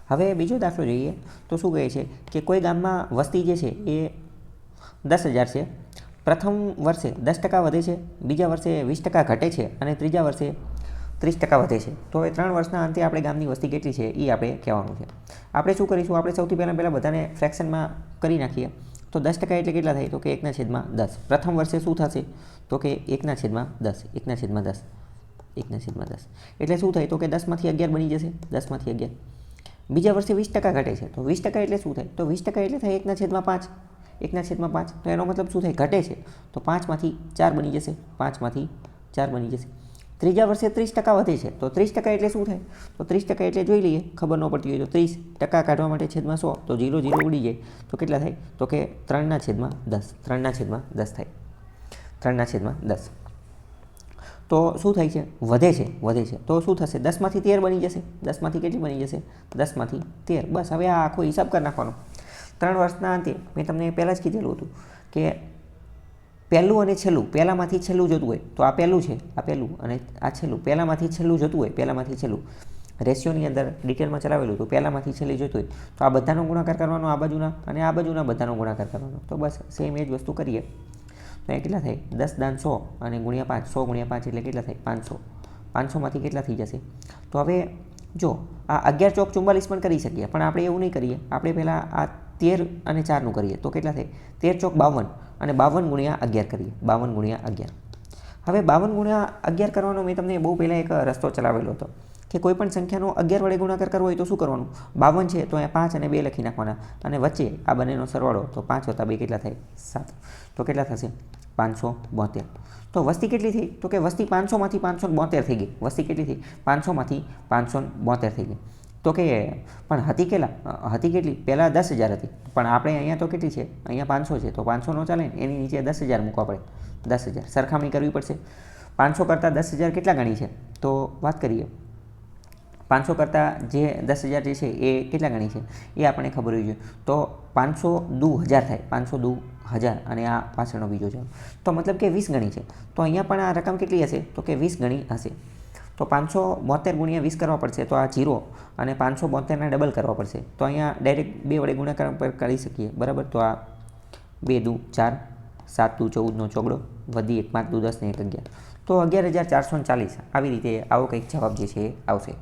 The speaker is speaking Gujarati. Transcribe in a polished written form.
હવે બીજો દાખલો જોઈએ તો શું કહે છે કે કોઈ ગામમાં વસ્તી જે છે એ 10,000 છે. પ્રથમ વર્ષે 10% વધે છે, બીજા વર્ષે 20% ઘટે છે અને ત્રીજા વર્ષે 30% વધે છે. તો એ 3 વર્ષના અંતે આપણે ગામની વસ્તી કેટલી છે એ આપણે કહેવાનું છે. આપણે શું કરીશું, આપણે સૌથી પહેલાં બધાને ફ્રેક્શનમાં કરી નાખીએ. તો 10% એટલે કેટલા થાય, તો કે 1/10. પ્રથમ વર્ષે શું થશે, તો કે 1/10, 1/10, 1/10. એટલે શું થાય, તો કે 10માંથી 11 બની જશે, 10માંથી 11. બીજા વર્ષે 20% ઘટે છે, તો 20% એટલે શું થાય, તો 20% એટલે થાય 1/5, 1/5. તો એનો મતલબ શું થાય, ઘટે છે તો 5માંથી 4 બની જશે, 5માંથી 4 બની જશે. ત્રીજા વર્ષે 30% વધે છે, તો 30% એટલે શું થાય, તો 30% એટલે જોઈ લઈએ, ખબર ન પડતી હોય તો 30% કાઢવા માટે છેદમાં 100, તો 0 0 ઉડી જાય તો કેટલા થાય, તો કે 3/10, 3/10 થાય, 3/10. તો શું થાય છે, વધે છે તો શું થશે, 10માંથી 13 બની જશે, 10માંથી કેટલી બની જશે, 10માંથી 13. બસ હવે આ આખો હિસાબ કરી નાખવાનો. 3 વર્ષના અંતે મેં તમને પહેલાં જ કીધેલું હતું કે પહેલું અને છેલ્લું, પહેલાંમાંથી છેલ્લું જતું હોય તો આ પહેલું છે, આ પહેલું અને આ છેલ્લું, પહેલાંમાંથી છેલ્લું જતું હોય, પહેલાંમાંથી છેલ્લું રેશિયોની અંદર ડિટેલમાં ચલાવેલું હતું, પહેલાંમાંથી છેલ્લી જતું હોય તો આ બધાનો ગુણાકાર કરવાનો, આ બાજુના અને આ બાજુના બધાનો ગુણાકાર કરવાનો. તો બસ સેમ એ જ વસ્તુ કરીએ. તો એ કેટલા થાય, 10 100 અને ગુણ્યા 5, 100 ગુણ્યા 5 એટલે કેટલા થાય, 500. 500માંથી કેટલા થઈ જશે, તો હવે જો આ 11 ચોક 44 પણ કરી શકીએ, પણ આપણે એવું નહીં કરીએ. આપણે પહેલાં આ 13 અને 4નું કરીએ તો કેટલા થાય, 13 ચોક 52 અને 52 ગુણ્યા 11 કરીએ, 52 ગુણ્યા 11. હવે 52 ગુણ્યા 11 કરવાનો મેં તમને બહુ પહેલાં એક રસ્તો ચલાવેલો હતો કે કોઈ પણ સંખ્યાનો 11 વડે ગુણાકાર કરવો હોય તો શું કરવાનું, 52 છે તો અહીંયા 5 અને 2 લખી નાખવાના અને વચ્ચે આ બંનેનો સરવાળો, તો 5 + 2 કેટલા થાય, 7. તો કેટલા થશે, 572. તો વસ્તી કેટલી થઈ, તો કે વસ્તી 500માંથી 572 થઈ ગઈ. વસ્તી કેટલી થઈ, 500માંથી 572 થઈ ગઈ. તો કે પણ હતી કેટલી, પહેલાં 10,000 હતી, પણ આપણે અહીંયા તો કેટલી છે, અહીંયા 500 છે, તો 500 ન ચાલે ને, એની નીચે 10,000 મૂકવા પડે, 10,000 સરખામણી કરવી પડશે. 500 કરતાં 10,000 કેટલા ગણી છે, તો વાત કરીએ. 500 કરતાં જે 10,000 જે છે એ કેટલા ગણી છે એ આપણને ખબર હોવી જોઈએ. તો 500 દુ 1000 થાય, 500 દુ 1000 અને આ પાછળનો બીજો જવાબ, તો મતલબ કે 20 ગણી છે. તો અહીંયા પણ આ રકમ કેટલી હશે, તો કે 20 ગણી હશે. તો 572 ગુણ્યા 20 કરવા પડશે, તો આ 0 અને 572ના ડબલ કરવા પડશે. તો અહીંયા ડાયરેક્ટ 2 વડે ગુણાકાર કરી શકીએ, બરાબર. તો આ 2 દુ 4, 7 દુ 14નો ચોગડો, વધી 1, 5 દુ 10 ને 1 11. તો 11,440 આવી રીતે આવો કંઈક જવાબ જે છે એ આવશે.